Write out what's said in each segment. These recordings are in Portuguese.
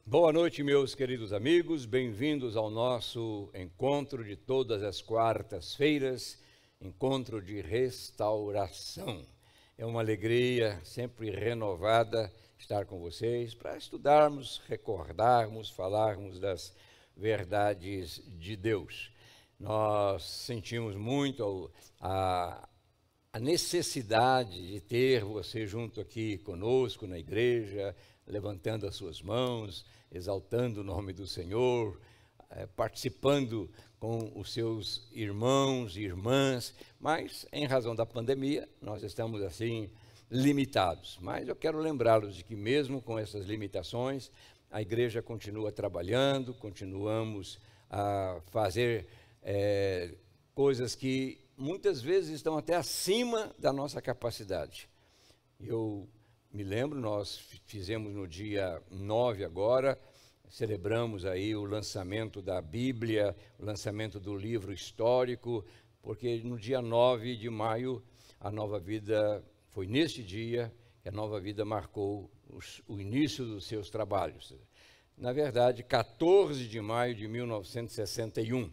Boa noite, meus queridos amigos, bem-vindos ao nosso encontro de todas as quartas-feiras, encontro de restauração. É uma alegria sempre renovada estar com vocês para estudarmos, recordarmos, falarmos das verdades de Deus. Nós sentimos muito a necessidade de ter você junto aqui conosco na igreja, levantando as suas mãos, exaltando o nome do Senhor, participando com os seus irmãos e irmãs, mas em razão da pandemia nós estamos assim limitados. Mas eu quero lembrá-los de que mesmo com essas limitações, a igreja continua trabalhando, continuamos a fazer coisas que muitas vezes estão até acima da nossa capacidade. Eu me lembro, nós fizemos no dia 9 agora, celebramos aí o lançamento da Bíblia, o lançamento do livro histórico, porque no dia 9 de maio, a Nova Vida, foi neste dia que a Nova Vida marcou o início dos seus trabalhos. Na verdade, 14 de maio de 1961.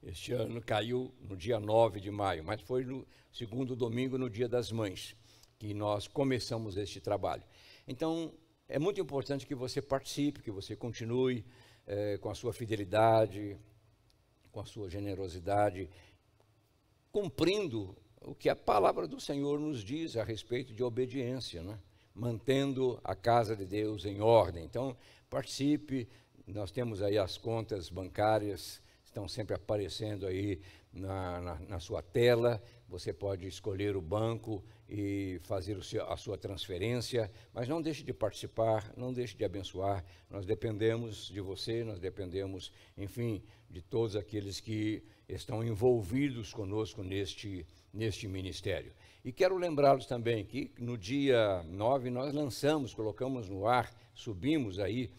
Este ano caiu no dia 9 de maio, mas foi no segundo domingo, no Dia das Mães, que nós começamos este trabalho. Então, é muito importante que você participe, que você continue com a sua fidelidade, com a sua generosidade, cumprindo o que a palavra do Senhor nos diz a respeito de obediência, né? Mantendo a casa de Deus em ordem. Então, participe, nós temos aí as contas bancárias, estão sempre aparecendo aí na sua tela. Você pode escolher o banco e fazer a sua transferência, mas não deixe de participar, não deixe de abençoar. Nós dependemos de você, nós dependemos, enfim, de todos aqueles que estão envolvidos conosco neste ministério. E quero lembrá-los também que no dia 9 nós colocamos no ar, subimos aí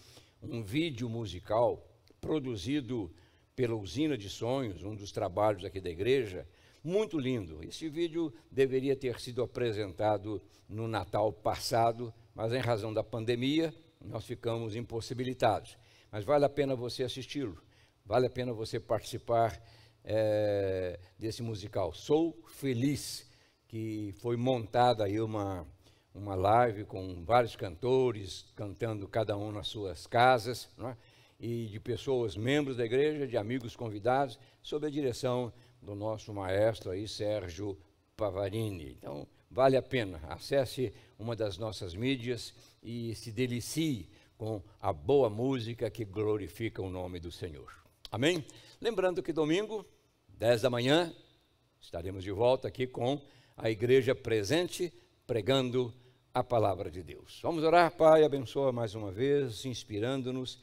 um vídeo musical produzido pela Usina de Sonhos, um dos trabalhos aqui da igreja, muito lindo. Esse vídeo deveria ter sido apresentado no Natal passado, mas em razão da pandemia, nós ficamos impossibilitados. Mas vale a pena você assisti-lo, vale a pena você participar desse musical. Sou Feliz, que foi montada aí uma live com vários cantores, cantando cada um nas suas casas, não é? E de pessoas, membros da igreja, de amigos convidados, sob a direção do nosso maestro aí, Sérgio Pavarini. Então, vale a pena. Acesse uma das nossas mídias e se delicie com a boa música que glorifica o nome do Senhor. Amém? Lembrando que domingo, 10 da manhã, estaremos de volta aqui com a igreja presente, pregando a palavra de Deus. Vamos orar, Pai, abençoa mais uma vez, inspirando-nos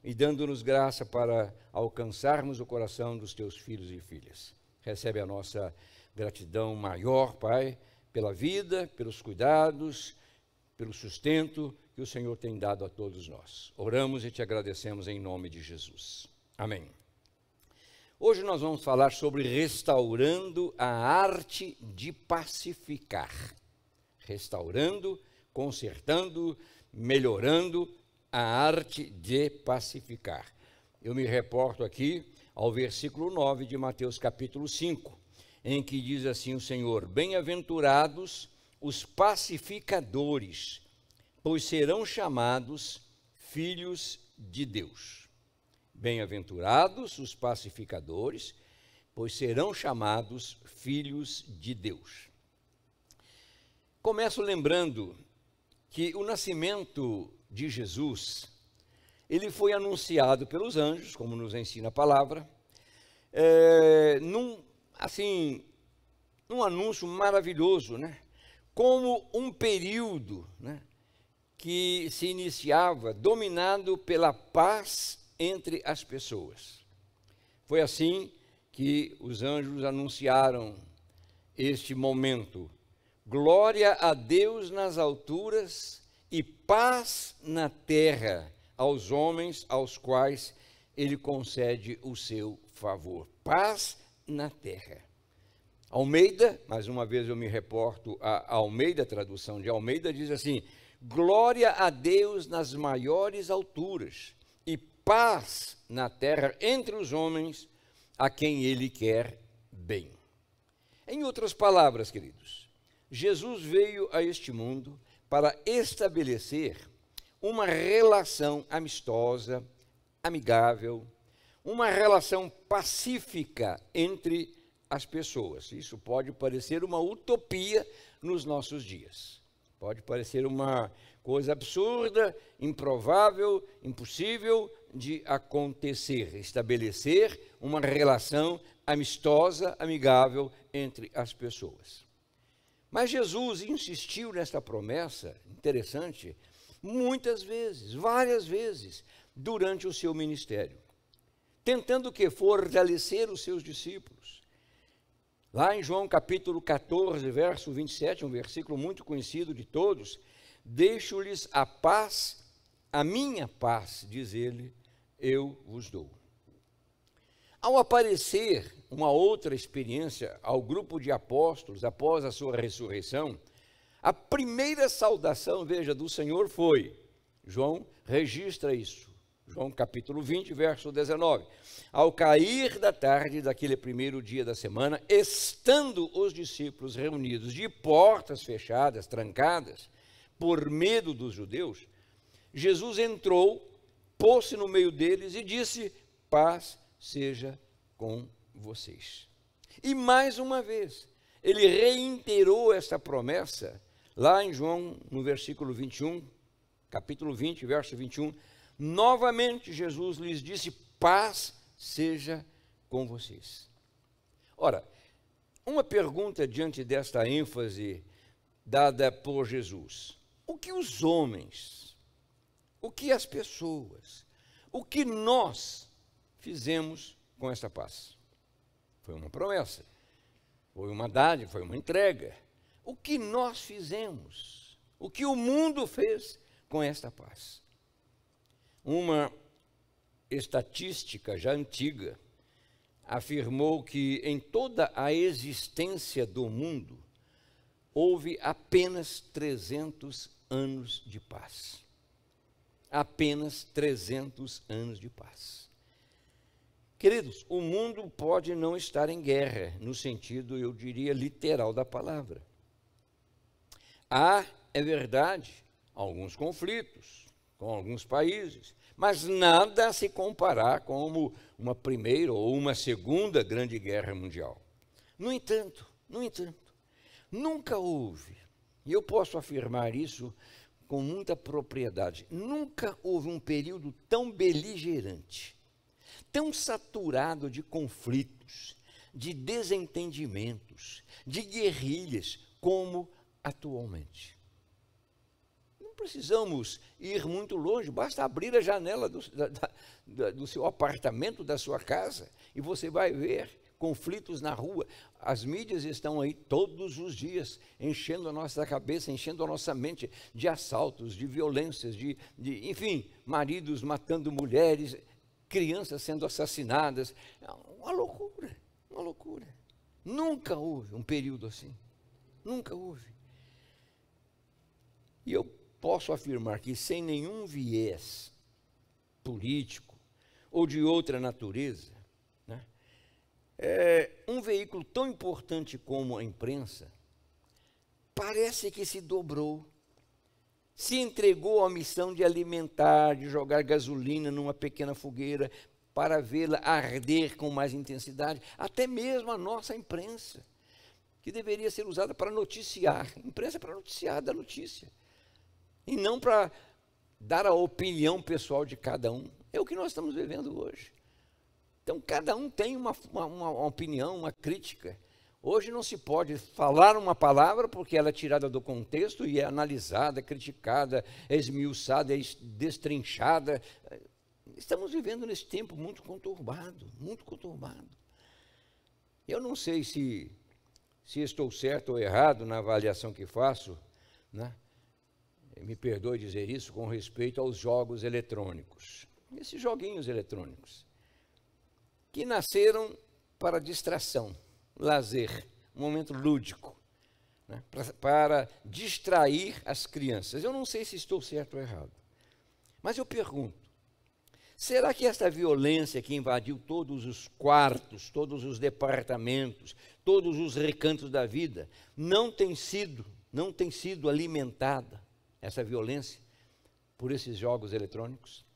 e dando-nos graça para alcançarmos o coração dos teus filhos e filhas. Recebe a nossa gratidão maior, Pai, pela vida, pelos cuidados, pelo sustento que o Senhor tem dado a todos nós. Oramos e te agradecemos em nome de Jesus. Amém. Hoje nós vamos falar sobre restaurando a arte de pacificar. Restaurando, consertando, melhorando a arte de pacificar. Eu me reporto aqui ao versículo 9 de Mateus capítulo 5, em que diz assim o Senhor: bem-aventurados os pacificadores, pois serão chamados filhos de Deus. Bem-aventurados os pacificadores, pois serão chamados filhos de Deus. Começo lembrando que o nascimento de Jesus, ele foi anunciado pelos anjos, como nos ensina a palavra, num anúncio maravilhoso, né? Como um período, né, que se iniciava dominado pela paz entre as pessoas. Foi assim que os anjos anunciaram este momento: glória a Deus nas alturas e paz na terra aos homens aos quais ele concede o seu favor. Paz na terra. Almeida, mais uma vez eu me reporto a Almeida, a tradução de Almeida, diz assim: glória a Deus nas maiores alturas paz na terra entre os homens a quem ele quer bem. Em outras palavras, queridos, Jesus veio a este mundo para estabelecer uma relação amistosa, amigável, uma relação pacífica entre as pessoas. Isso pode parecer uma utopia nos nossos dias. Pode parecer uma coisa absurda, improvável, impossível de acontecer, estabelecer uma relação amistosa, amigável entre as pessoas. Mas Jesus insistiu nesta promessa, interessante, muitas vezes, várias vezes, durante o seu ministério, tentando que fortalecer os seus discípulos. Lá em João capítulo 14, verso 27, um versículo muito conhecido de todos, deixo-lhes a paz, a minha paz, diz ele, eu vos dou. Ao aparecer uma outra experiência ao grupo de apóstolos após a sua ressurreição, a primeira saudação, veja, do Senhor foi, João registra isso, João capítulo 20, verso 19. Ao cair da tarde daquele primeiro dia da semana, estando os discípulos reunidos de portas fechadas, trancadas, por medo dos judeus, Jesus entrou, pôs-se no meio deles e disse, paz seja com vocês. E mais uma vez, ele reiterou esta promessa, lá em João, no versículo 21, capítulo 20, verso 21, novamente Jesus lhes disse, paz seja com vocês. Ora, uma pergunta diante desta ênfase dada por Jesus. O que os homens, o que as pessoas, o que nós fizemos com esta paz? Foi uma promessa, foi uma dádiva, foi uma entrega. O que nós fizemos? O que o mundo fez com esta paz? Uma estatística já antiga afirmou que em toda a existência do mundo houve apenas 300 anos de paz. Apenas 300 anos de paz. Queridos, o mundo pode não estar em guerra, no sentido, eu diria, literal da palavra. Há, é verdade, alguns conflitos com alguns países, mas nada a se comparar com uma primeira ou uma segunda grande guerra mundial. No entanto, nunca houve, e eu posso afirmar isso com muita propriedade, nunca houve um período tão beligerante, tão saturado de conflitos, de desentendimentos, de guerrilhas, como atualmente. Não precisamos ir muito longe, basta abrir a janela do seu apartamento, da sua casa, e você vai ver conflitos na rua. As mídias estão aí todos os dias, enchendo a nossa cabeça, enchendo a nossa mente de assaltos, de violências, enfim, maridos matando mulheres, crianças sendo assassinadas. Uma loucura, uma loucura. Nunca houve um período assim, nunca houve. E eu posso afirmar que sem nenhum viés político ou de outra natureza, um veículo tão importante como a imprensa parece que se dobrou, se entregou à missão de alimentar, de jogar gasolina numa pequena fogueira para vê-la arder com mais intensidade, até mesmo a nossa imprensa, que deveria ser usada para noticiar, imprensa para noticiar da notícia, e não para dar a opinião pessoal de cada um. É o que nós estamos vivendo hoje. Então, cada um tem uma opinião, uma crítica. Hoje não se pode falar uma palavra porque ela é tirada do contexto e é analisada, criticada, esmiuçada, destrinchada. Estamos vivendo nesse tempo muito conturbado, muito conturbado. Eu não sei se estou certo ou errado na avaliação que faço, né? Me perdoe dizer isso com respeito aos jogos eletrônicos. Esses joguinhos eletrônicos, que nasceram para distração, lazer, um momento lúdico, né, para distrair as crianças. Eu não sei se estou certo ou errado, mas eu pergunto, Será que essa violência que invadiu todos os quartos, todos os departamentos, todos os recantos da vida, não tem sido alimentada, essa violência, por esses jogos eletrônicos?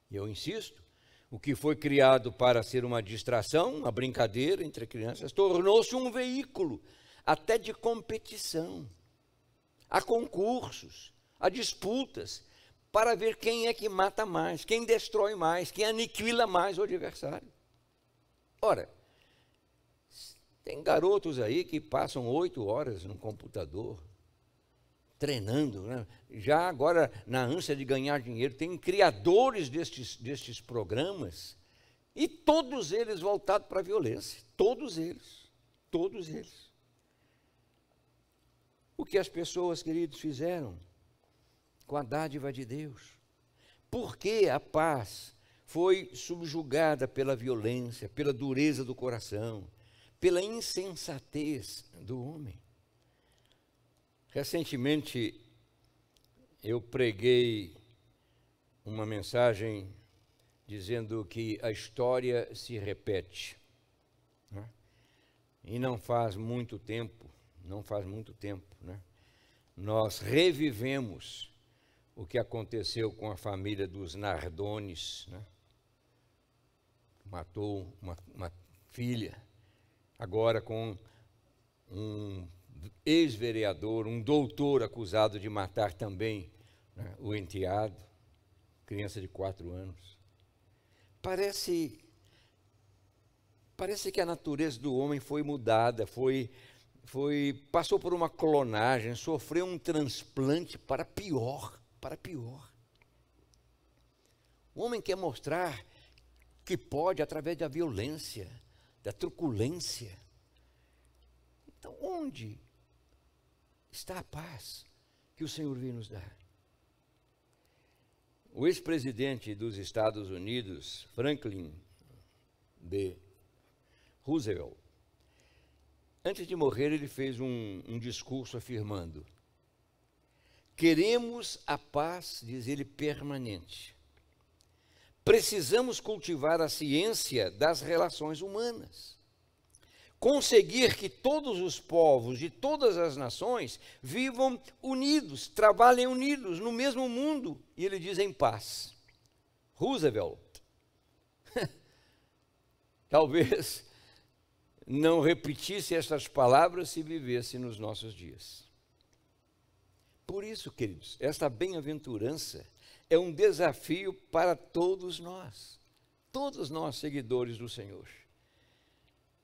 E eu insisto, o que foi criado para ser uma distração, uma brincadeira entre crianças, tornou-se um veículo até de competição. Há concursos, há disputas, para ver quem é que mata mais, quem destrói mais, quem aniquila mais o adversário. Ora, tem garotos aí que passam 8 horas no computador, treinando, né? Já agora, na ânsia de ganhar dinheiro, tem criadores destes programas, e todos eles voltados para a violência, todos eles. O que as pessoas, queridos, fizeram com a dádiva de Deus? Por que a paz foi subjugada pela violência, pela dureza do coração, pela insensatez do homem? Recentemente, eu preguei uma mensagem dizendo que a história se repete, né? E não faz muito tempo, né? Nós revivemos o que aconteceu com a família dos Nardones, né? Matou uma filha, agora com um ex-vereador, um doutor acusado de matar também, né, o enteado, criança de 4 anos. Parece que a natureza do homem foi mudada, passou por uma clonagem, sofreu um transplante para pior. O homem quer mostrar que pode através da violência, da truculência. Então, onde está a paz que o Senhor veio nos dar? O ex-presidente dos Estados Unidos, Franklin D. Roosevelt, antes de morrer, ele fez um discurso afirmando: queremos a paz, diz ele, permanente. Precisamos cultivar a ciência das relações humanas. Conseguir que todos os povos de todas as nações vivam unidos, trabalhem unidos no mesmo mundo. E ele diz em paz. Roosevelt, talvez não repetisse estas palavras se vivesse nos nossos dias. Por isso, queridos, esta bem-aventurança é um desafio para todos nós seguidores do Senhor.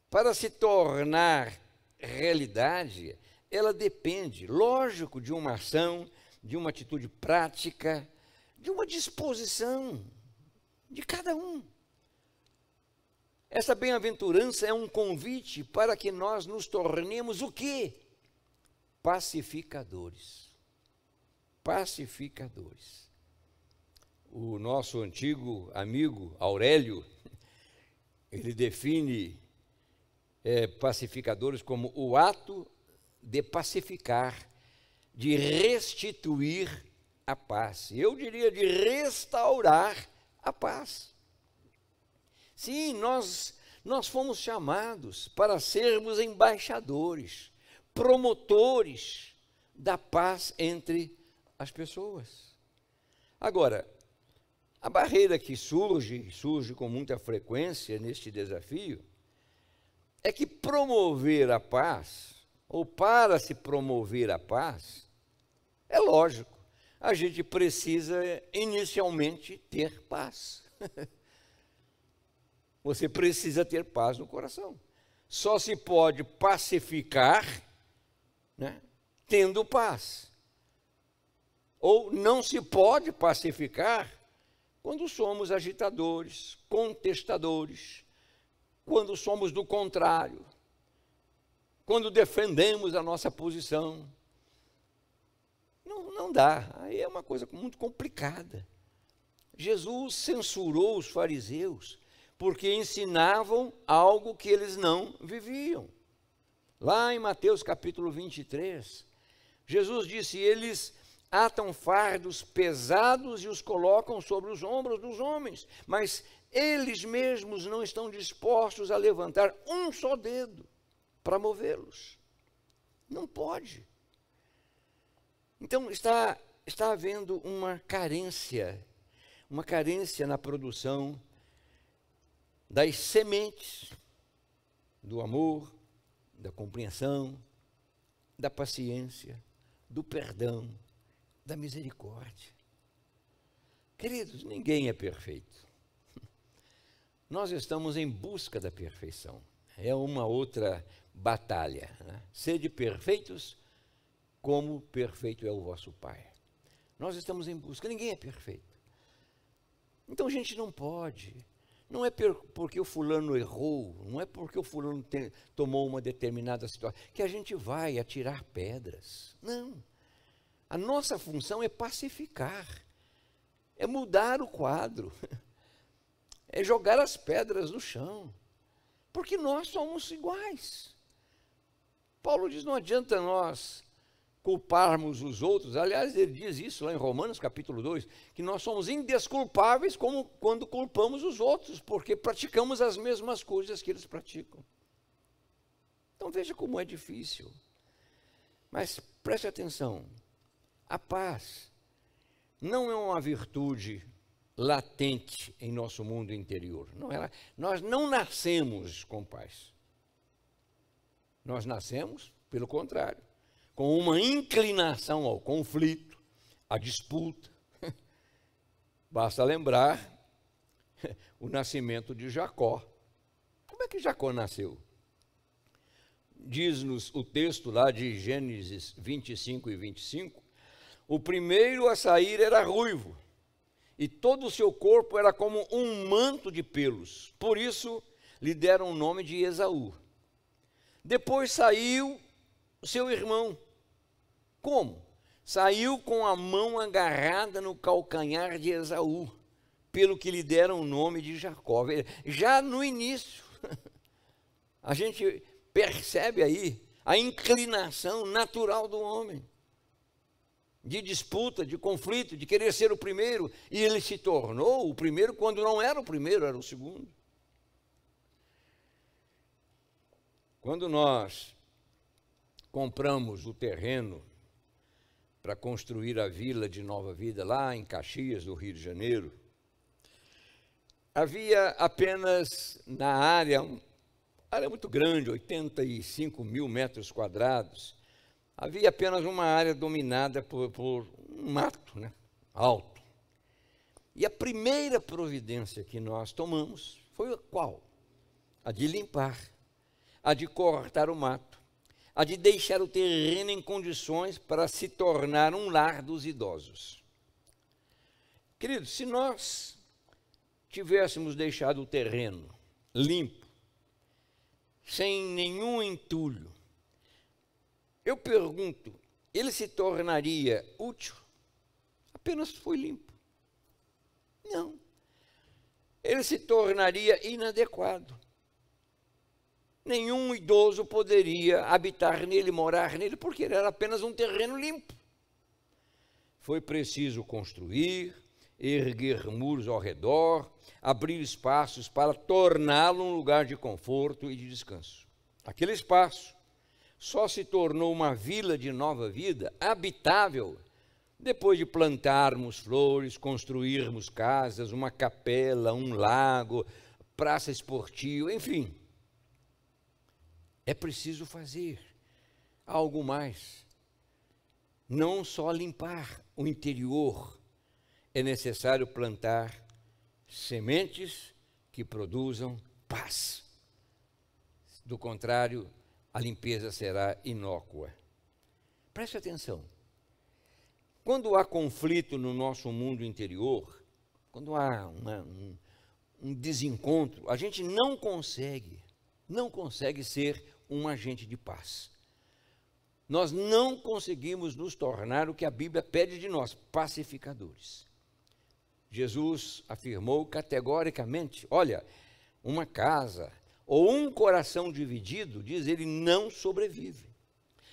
Para se tornar realidade, ela depende, lógico, de uma ação, de uma atitude prática, de uma disposição de cada um. Essa bem-aventurança é um convite para que nós nos tornemos o quê? Pacificadores. O nosso antigo amigo Aurélio, ele define pacificadores como o ato de pacificar, de restituir a paz. Eu diria de restaurar a paz. Sim, nós fomos chamados para sermos embaixadores, promotores da paz entre as pessoas. Agora, a barreira que surge com muita frequência neste desafio, é que promover a paz, ou para se promover a paz, é lógico, a gente precisa inicialmente ter paz. Você precisa ter paz no coração. Só se pode pacificar, né, tendo paz. Ou não se pode pacificar quando somos agitadores, contestadores, quando somos do contrário, quando defendemos a nossa posição. Não dá, aí é uma coisa muito complicada. Jesus censurou os fariseus porque ensinavam algo que eles não viviam. Lá em Mateus capítulo 23, Jesus disse: eles atam fardos pesados e os colocam sobre os ombros dos homens, mas eles mesmos não estão dispostos a levantar um só dedo para movê-los. Não pode. Então está havendo uma carência na produção das sementes do amor, da compreensão, da paciência, do perdão, da misericórdia. Queridos, ninguém é perfeito. Nós estamos em busca da perfeição. É uma outra batalha, né? Sede perfeitos, como perfeito é o vosso Pai. Nós estamos em busca, ninguém é perfeito. Então a gente não pode, não é porque o fulano errou, não é porque o fulano tomou uma determinada situação, que a gente vai atirar pedras. Não. A nossa função é pacificar, é mudar o quadro, é jogar as pedras no chão, porque nós somos iguais. Paulo diz, não adianta nós culparmos os outros. Aliás, ele diz isso lá em Romanos capítulo 2, que nós somos indesculpáveis como quando culpamos os outros, porque praticamos as mesmas coisas que eles praticam. Então veja como é difícil. Mas preste atenção, a paz não é uma virtude latente em nosso mundo interior. Nós não nascemos com paz. Nós nascemos, pelo contrário, com uma inclinação ao conflito, à disputa. Basta lembrar o nascimento de Jacó. Como é que Jacó nasceu? Diz-nos o texto lá de Gênesis 25 e 25, o primeiro a sair era ruivo, e todo o seu corpo era como um manto de pelos. Por isso lhe deram o nome de Esaú. Depois saiu o seu irmão. Como? Saiu com a mão agarrada no calcanhar de Esaú, pelo que lhe deram o nome de Jacó. Já no início, a gente percebe aí a inclinação natural do homem, de disputa, de conflito, de querer ser o primeiro, e ele se tornou o primeiro quando não era o primeiro, era o segundo. Quando nós compramos o terreno para construir a vila de Nova Vida, lá em Caxias, no Rio de Janeiro, havia apenas na área muito grande, 85 mil metros quadrados, havia apenas uma área dominada por um mato, né, alto. E a primeira providência que nós tomamos foi qual? A de limpar, a de cortar o mato, a de deixar o terreno em condições para se tornar um lar dos idosos. Queridos, se nós tivéssemos deixado o terreno limpo, sem nenhum entulho, eu pergunto, ele se tornaria útil? Apenas foi limpo. Não. Ele se tornaria inadequado. Nenhum idoso poderia habitar nele, morar nele, porque ele era apenas um terreno limpo. Foi preciso construir, erguer muros ao redor, abrir espaços para torná-lo um lugar de conforto e de descanso. Aquele espaço só se tornou uma vila de Nova Vida habitável depois de plantarmos flores, construirmos casas, uma capela, um lago, praça esportiva, enfim. É preciso fazer algo mais. Não só limpar o interior, é necessário plantar sementes que produzam paz. Do contrário, a limpeza será inócua. Preste atenção. Quando há conflito no nosso mundo interior, quando há um desencontro, a gente não consegue ser um agente de paz. Nós não conseguimos nos tornar o que a Bíblia pede de nós, pacificadores. Jesus afirmou categoricamente, olha, uma casa ou um coração dividido, diz ele, não sobrevive.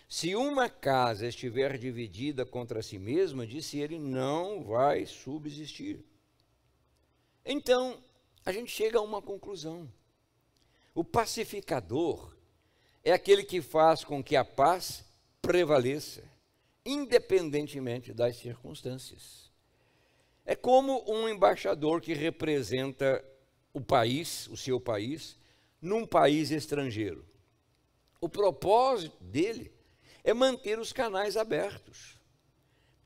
Se uma casa estiver dividida contra si mesma, disse ele, não vai subsistir. Então, a gente chega a uma conclusão. O pacificador é aquele que faz com que a paz prevaleça, independentemente das circunstâncias. É como um embaixador que representa o país, o seu país, num país estrangeiro. O propósito dele é manter os canais abertos,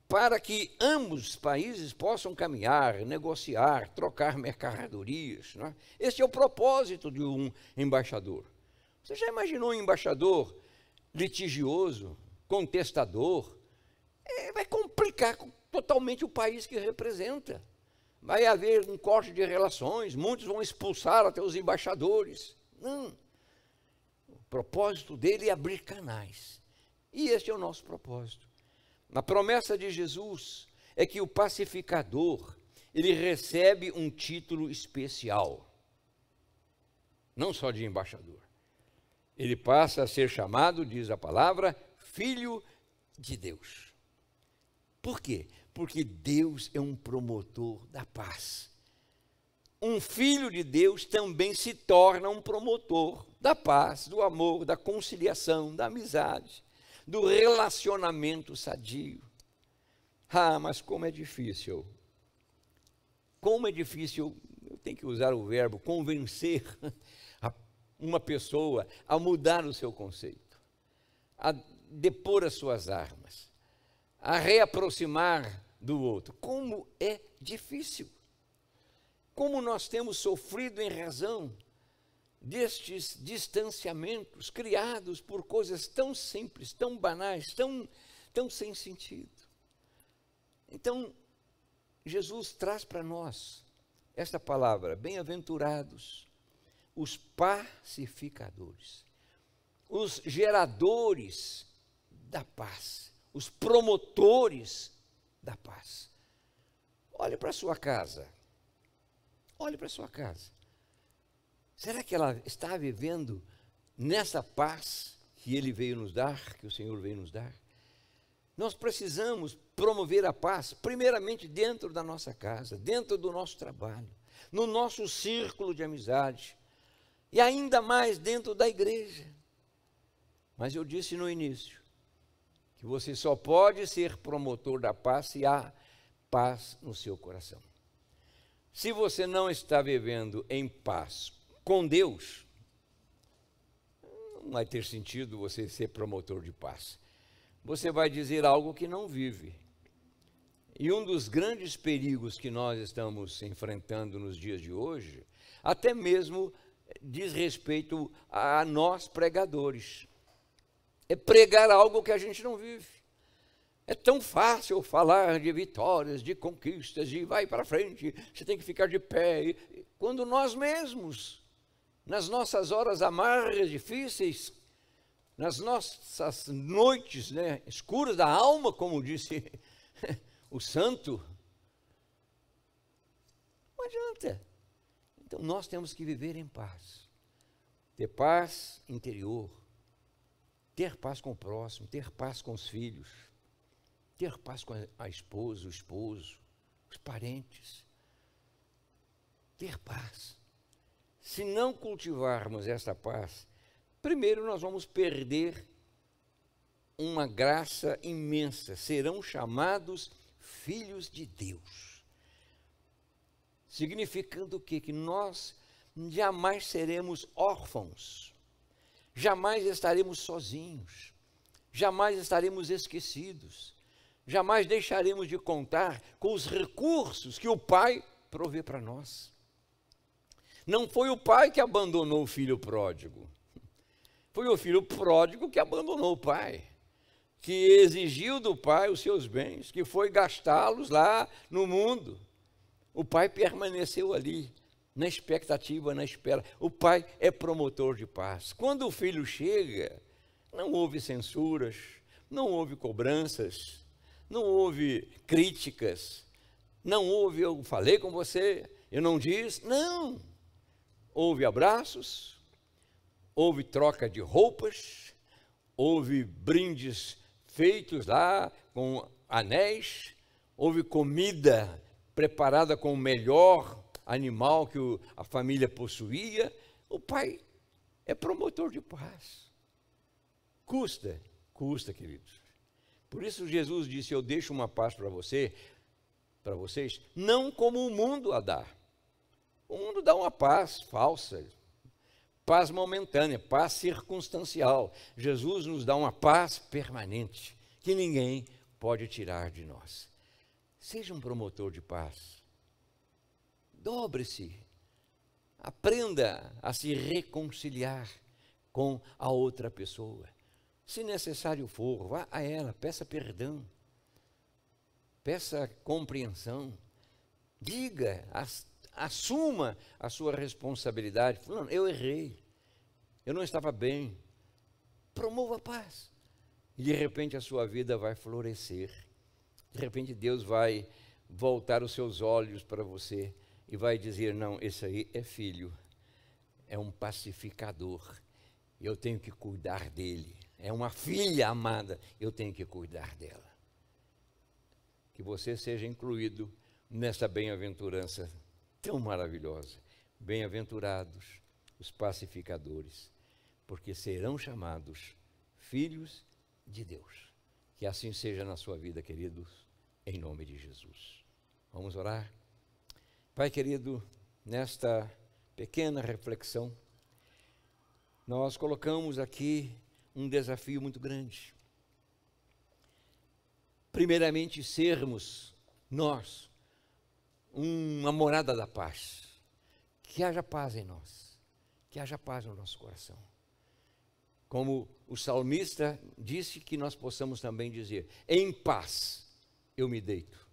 para que ambos os países possam caminhar, negociar, trocar mercadorias. Não é? Esse é o propósito de um embaixador. Você já imaginou um embaixador litigioso, contestador? Vai complicar totalmente o país que representa. Vai haver um corte de relações, muitos vão expulsar até os embaixadores. Não. O propósito dele é abrir canais. E este é o nosso propósito. A promessa de Jesus é que o pacificador, ele recebe um título especial. Não só de embaixador. Ele passa a ser chamado, diz a palavra, Filho de Deus. Por quê? Porque Deus é um promotor da paz. Um filho de Deus também se torna um promotor da paz, do amor, da conciliação, da amizade, do relacionamento sadio. Ah, mas como é difícil. Como é difícil, eu tenho que usar o verbo, convencer uma pessoa a mudar o seu conceito, a depor as suas armas, a reaproximar do outro. Como é difícil. Como nós temos sofrido em razão destes distanciamentos criados por coisas tão simples, tão banais, tão sem sentido. Então, Jesus traz para nós esta palavra, bem-aventurados os pacificadores, os geradores da paz, os promotores da paz. Olhe para a sua casa. Olhe para a sua casa. Será que ela está vivendo nessa paz que Ele veio nos dar, que o Senhor veio nos dar? Nós precisamos promover a paz, primeiramente dentro da nossa casa, dentro do nosso trabalho, no nosso círculo de amizade, e ainda mais dentro da igreja. Mas eu disse no início, que você só pode ser promotor da paz se há paz no seu coração. Se você não está vivendo em paz com Deus, não vai ter sentido você ser promotor de paz. Você vai dizer algo que não vive. E um dos grandes perigos que nós estamos enfrentando nos dias de hoje, até mesmo diz respeito a nós pregadores. É pregar algo que a gente não vive. É tão fácil falar de vitórias, de conquistas, de vai para frente, você tem que ficar de pé. Quando nós mesmos, nas nossas horas amargas, difíceis, nas nossas noites, né, escuras da alma, como disse o santo, não adianta. Então nós temos que viver em paz, ter paz interior, ter paz com o próximo, ter paz com os filhos, ter paz com a esposa, o esposo, os parentes, ter paz. Se não cultivarmos essa paz, primeiro nós vamos perder uma graça imensa, serão chamados filhos de Deus. Significando o quê? Que nós jamais seremos órfãos, jamais estaremos sozinhos, jamais estaremos esquecidos, jamais deixaremos de contar com os recursos que o Pai provê para nós. Não foi o pai que abandonou o filho pródigo, foi o filho pródigo que abandonou o pai, que exigiu do pai os seus bens, que foi gastá-los lá no mundo. O pai permaneceu ali, na expectativa, na espera. O pai é promotor de paz. Quando o filho chega, não houve censuras, não houve cobranças, não houve críticas, não houve, eu falei com você, eu não disse, não. Houve abraços, houve troca de roupas, houve brindes feitos lá com anéis, houve comida preparada com o melhor animal que a família possuía. O pai é promotor de paz. Custa, queridos. Por isso Jesus disse: eu deixo uma paz para vocês, não como o mundo a dá. O mundo dá uma paz falsa, paz momentânea, paz circunstancial. Jesus nos dá uma paz permanente, que ninguém pode tirar de nós. Seja um promotor de paz. Dobre-se. Aprenda a se reconciliar com a outra pessoa. Se necessário for, vá a ela, peça perdão, peça compreensão, diga, assuma a sua responsabilidade. Fulano, eu errei, eu não estava bem. Promova a paz. E de repente a sua vida vai florescer. De repente Deus vai voltar os seus olhos para você e vai dizer: não, esse aí é filho, é um pacificador, eu tenho que cuidar dele. É uma filha amada, eu tenho que cuidar dela. Que você seja incluído nessa bem-aventurança tão maravilhosa. Bem-aventurados os pacificadores, porque serão chamados filhos de Deus. Que assim seja na sua vida, queridos, em nome de Jesus. Vamos orar? Pai querido, nesta pequena reflexão, nós colocamos aqui um desafio muito grande. Primeiramente, sermos nós uma morada da paz. Que haja paz em nós, que haja paz no nosso coração. Como o salmista disse, que nós possamos também dizer: em paz eu me deito.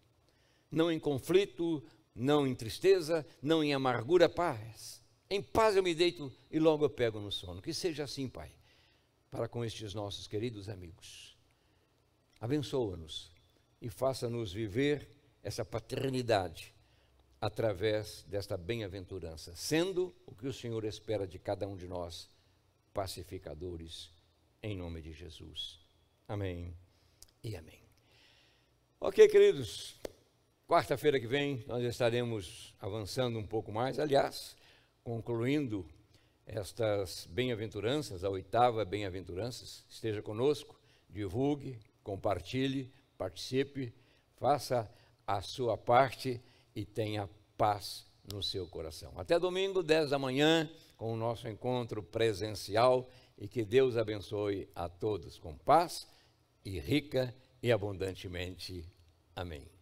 Não em conflito, não em tristeza, não em amargura, paz. Em paz eu me deito e logo eu pego no sono. Que seja assim, Pai, para com estes nossos queridos amigos. Abençoa-nos e faça-nos viver essa paternidade através desta bem-aventurança, sendo o que o Senhor espera de cada um de nós, pacificadores, em nome de Jesus. Amém e amém. Ok, queridos, quarta-feira que vem nós estaremos avançando um pouco mais, aliás, concluindo estas bem-aventuranças, a 8ª bem-aventuranças. Esteja conosco, divulgue, compartilhe, participe, faça a sua parte e tenha paz no seu coração. Até domingo, 10 da manhã, com o nosso encontro presencial, e que Deus abençoe a todos com paz e rica e abundantemente. Amém.